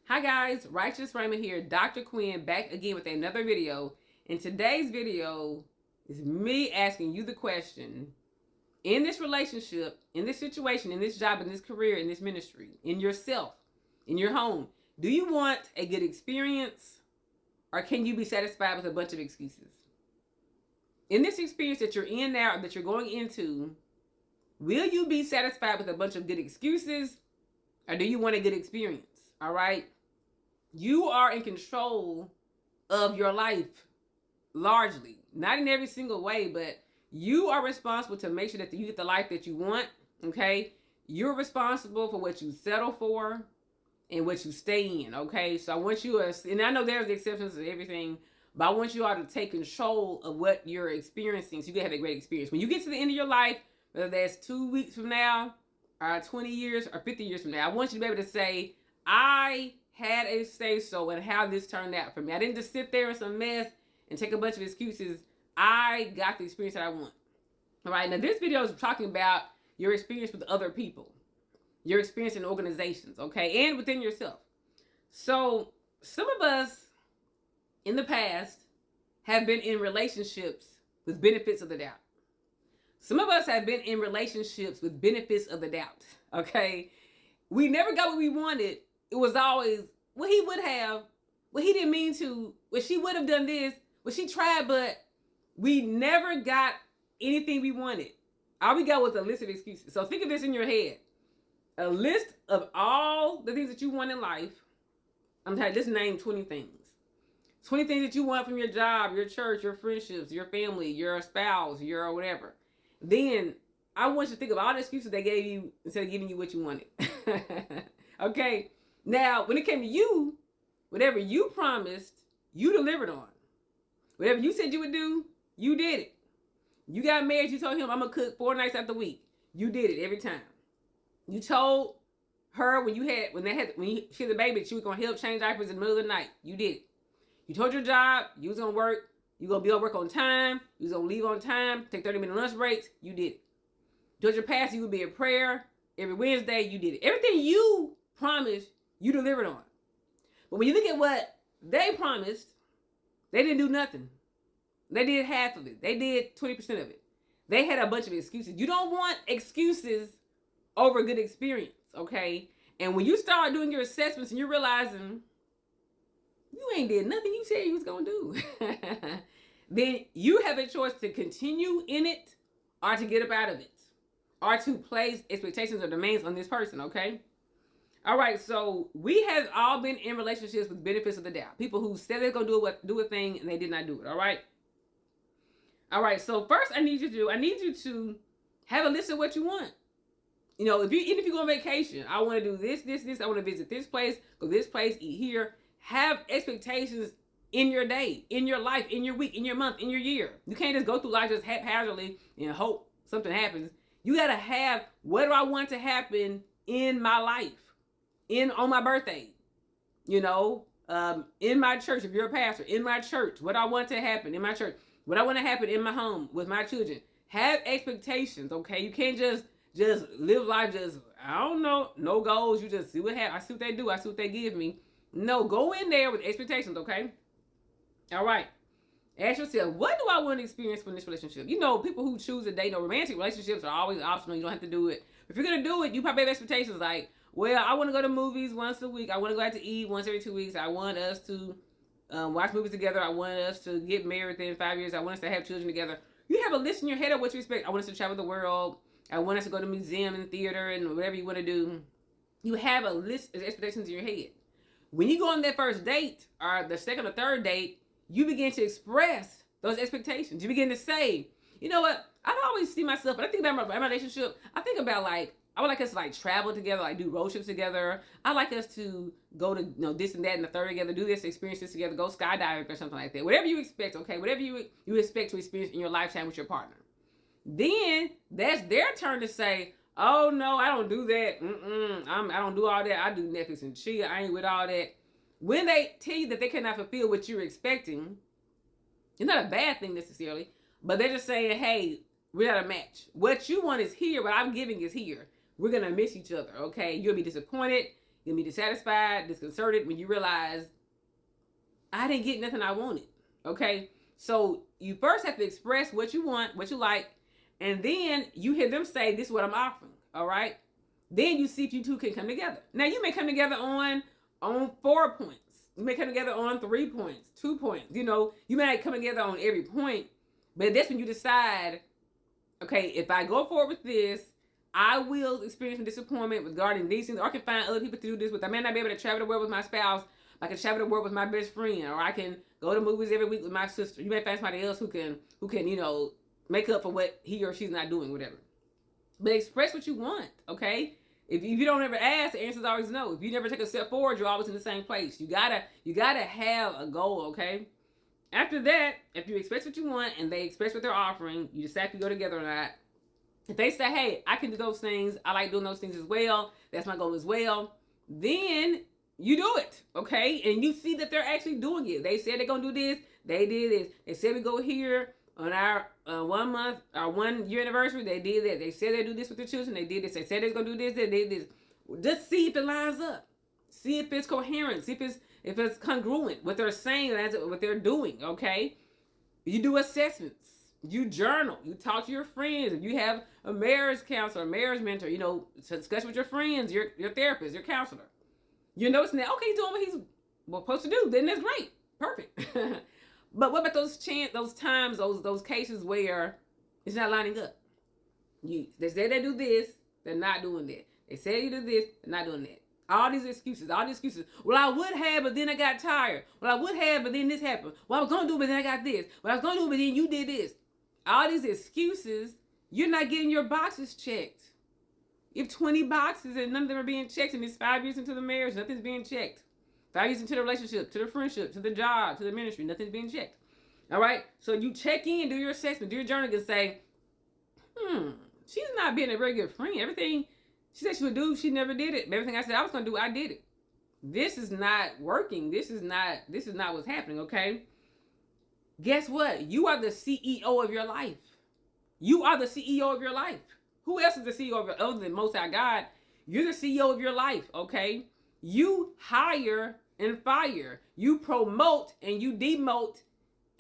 Hi guys, Righteous Raymond here, Dr. Quinn back again with another video. And today's video is me asking you the question, in this relationship, in this situation, in this job, in this career, in this ministry, in yourself, in your home, do you want a good experience or can you be satisfied with a bunch of excuses? In this experience that you're in now or that you're going into, will you be satisfied with a bunch of good excuses or do you want a good experience? All right? You are in control of your life, largely. Not in every single way, but you are responsible to make sure that you get the life that you want, okay? You're responsible for what you settle for and what you stay in, okay? So I want you, and I know there's exceptions to everything, but I want you all to take control of what you're experiencing so you can have a great experience. When you get to the end of your life, whether that's 2 weeks from now, or 20 years, or 50 years from now, I want you to be able to say, I had a say-so in how this turned out for me. I didn't just sit there in some mess and take a bunch of excuses. I got the experience that I want. All right, now this video is talking about your experience with other people, your experience in organizations, okay, and within yourself. So some of us in the past have been in relationships with benefits of the doubt. Some of us have been in relationships with benefits of the doubt, okay? We never got what we wanted. It was always, well, he would have, well, he didn't mean to, well, she would have done this, well, she tried, but we never got anything we wanted. All we got was a list of excuses. So think of this in your head. A list of all the things that you want in life. I'm telling you, just name 20 things. 20 things that you want from your job, your church, your friendships, your family, your spouse, your whatever. Then I want you to think of all the excuses they gave you instead of giving you what you wanted. Okay? Now, when it came to you, whatever you promised, you delivered on. Whatever you said you would do, you did it. You got married, you told him, I'm going to cook 4 nights out the week. You did it every time. You told her when she had a baby, she was going to help change diapers in the middle of the night. You did it. You told your job, you was going to work, you going to be on work on time, you was going to leave on time, take 30-minute lunch breaks, you did it. You told your pastor you would be in prayer every Wednesday, you did it. Everything you promised, you delivered on. But when you look at what they promised, they didn't do nothing. They did half of it. They did 20% of it. They had a bunch of excuses. You don't want excuses over good experience, okay? And when you start doing your assessments and you're realizing you ain't did nothing you said you was going to do, then you have a choice to continue in it or to get up out of it or to place expectations or demands on this person, okay? All right, so we have all been in relationships with benefits of the doubt. People who said they're going to do a thing and they did not do it, all right? All right, so first I need you to have a list of what you want. You know, even if you go on vacation, I want to do this, I want to visit this place, go this place, eat here. Have expectations in your day, in your life, in your week, in your month, in your year. You can't just go through life just haphazardly and hope something happens. You got to have, what do I want to happen in my life? On my birthday, you know, in my church, if you're a pastor, in my church, what I want to happen in my church, what I want to happen in my home with my children. Have expectations, okay? You can't just live life just, I don't know, no goals. You just see what happens. I see what they do. I see what they give me. No, go in there with expectations, okay? All right. Ask yourself, what do I want to experience from this relationship? You know, people who choose to date, romantic relationships are always optional. You don't have to do it. If you're going to do it, you probably have expectations like, well, I want to go to movies once a week. I want to go out to eat once every 2 weeks. I want us to watch movies together. I want us to get married within 5 years. I want us to have children together. You have a list in your head of what you expect. I want us to travel the world. I want us to go to museum and theater and whatever you want to do. You have a list of expectations in your head. When you go on that first date or the second or third date, you begin to express those expectations. You begin to say, you know what? I always see myself, when I think about my relationship, I think about like, I would like us to like travel together, like do road trips together. I like us to go to this and that and the third together, do this, experience this together, go skydiving or something like that. Whatever you expect, okay? Whatever you expect to experience in your lifetime with your partner. Then that's their turn to say, oh no, I don't do that. I don't do all that. I do Netflix and chill. I ain't with all that. When they tell you that they cannot fulfill what you're expecting, it's not a bad thing necessarily, but they're just saying, hey, we're not a match. What you want is here. What I'm giving is here. We're going to miss each other, okay? You'll be disappointed. You'll be dissatisfied, disconcerted when you realize I didn't get nothing I wanted. Okay? So you first have to express what you want, what you like, and then you hear them say, this is what I'm offering. All right? Then you see if you two can come together. Now you may come together on 4 points. You may come together on 3 points, 2 points. You know, you may not come together on every point, but that's when you decide, okay, if I go forward with this, I will experience some disappointment regarding these things, or I can find other people to do this with. I may not be able to travel the world with my spouse. I can travel the world with my best friend, or I can go to movies every week with my sister. You may find somebody else who can, you know, make up for what he or she's not doing, whatever. But express what you want, okay? If you don't ever ask, the answer is always no. If you never take a step forward, you're always in the same place. You gotta have a goal, okay? After that, if you express what you want and they express what they're offering, you decide to go together or not. If they say, hey, I can do those things, I like doing those things as well, that's my goal as well, then you do it, okay? And you see that they're actually doing it. They said they're going to do this, they did this. They said we go here on our 1 month, our 1 year anniversary, they did that. They said they do this with their children, they did this. They said they're going to do this, they did this. Just see if it lines up. See if it's coherent. See if it's congruent, what they're saying and what they're doing, okay? You do assessments. You journal. You talk to your friends. If you have a marriage counselor, a marriage mentor, you know, discuss with your friends, your therapist, your counselor. You're noticing that, okay, he's doing what he's supposed to do. Then that's great. Perfect. But what about those times, those cases where it's not lining up? They say they do this, they're not doing that. They say you do this, they're not doing that. All these excuses. Well, I would have, but then I got tired. Well, I would have, but then this happened. Well, I was going to do, but then I got this. Well, I was going to do, but then you did this. All these excuses, you're not getting your boxes checked. You have 20 boxes and none of them are being checked, and it's 5 years into the marriage, nothing's being checked. 5 years into the relationship, to the friendship, to the job, to the ministry, nothing's being checked. All right? So you check in, do your assessment, do your journal, and say, she's not being a very good friend. Everything she said she would do, she never did it. Everything I said I was going to do, I did it. This is not working. This is not what's happening, okay? Guess what? You are the CEO of your life. You are the CEO of your life. Who else is the CEO of your, other than Most High God? You're the CEO of your life, okay? You hire and fire. You promote and you demote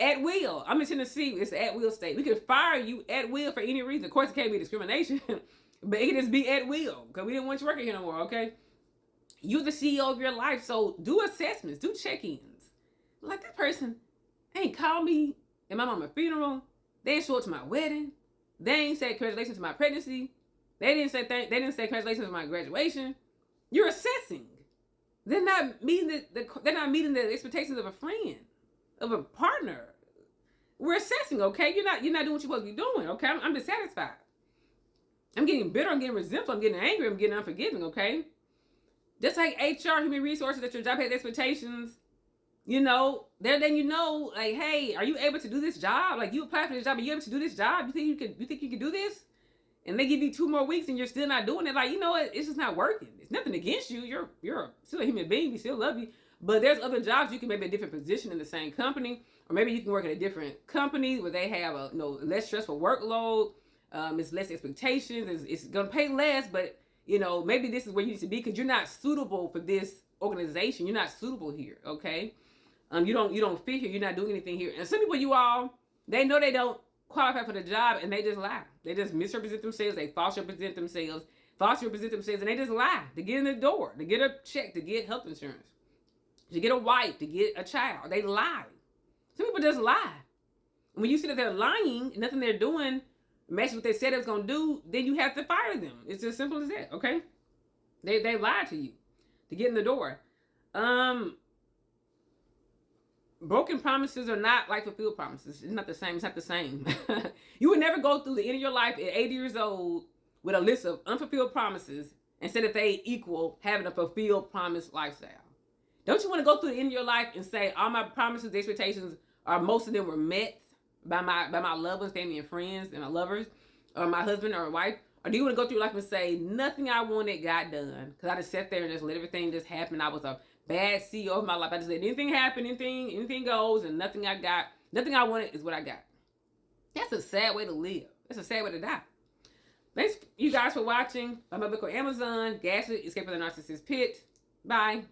at will. I'm in Tennessee. It's an at will state. We can fire you at will for any reason. Of course, it can't be discrimination, but it can just be at will because we didn't want you working here no more, okay? You're the CEO of your life, so do assessments, do check-ins. Like, that person ain't called me at my mama's funeral. They ain't show up to my wedding. They ain't say congratulations to my pregnancy. They didn't say congratulations to my graduation. You're assessing. They're not meeting the expectations of a friend, of a partner. We're assessing, okay? You're not doing what you're supposed to be doing, okay? I'm dissatisfied. I'm getting bitter. I'm getting resentful. I'm getting angry. I'm getting unforgiving, okay? Just like HR, human resources, that your job has expectations. You know, they're letting you know, like, hey, are you able to do this job? Like, you apply for this job, are you able to do this job? You think you can do this? And they give you 2 more weeks and you're still not doing it. Like, you know what? It's just not working. It's nothing against you. You're still a human being. We still love you. But there's other jobs you can maybe a different position in the same company, or maybe you can work at a different company where they have a less stressful workload. It's less expectations. It's gonna pay less, but maybe this is where you need to be because you're not suitable for this organization. You're not suitable here. Okay. You don't fit here. You're not doing anything here. And some people, they know they don't qualify for the job and they just lie. They just misrepresent themselves. They falsely represent themselves, and they just lie to get in the door, to get a check, to get health insurance, to get a wife, to get a child. They lie. Some people just lie. When you see that they're lying, nothing they're doing matches what they said they was gonna do, then you have to fire them. It's as simple as that. Okay? They lied to you to get in the door. Broken promises are not like fulfilled promises. It's not the same. It's not the same. You would never go through the end of your life at 80 years old with a list of unfulfilled promises and say that they equal having a fulfilled promise lifestyle. Don't you want to go through the end of your life and say all my promises, the expectations, most of them were met by my loved ones, family and friends, and my lovers, or my husband or wife? Or do you want to go through your life and say nothing I wanted got done because I just sat there and just let everything just happen? I was a bad CEO of my life. I just let anything happen, anything goes, and nothing I wanted is what I got. That's a sad way to live. That's a sad way to die. Thanks you guys for watching. Buy my book on Amazon, Gaslit, Escape from the Narcissist Pit. Bye.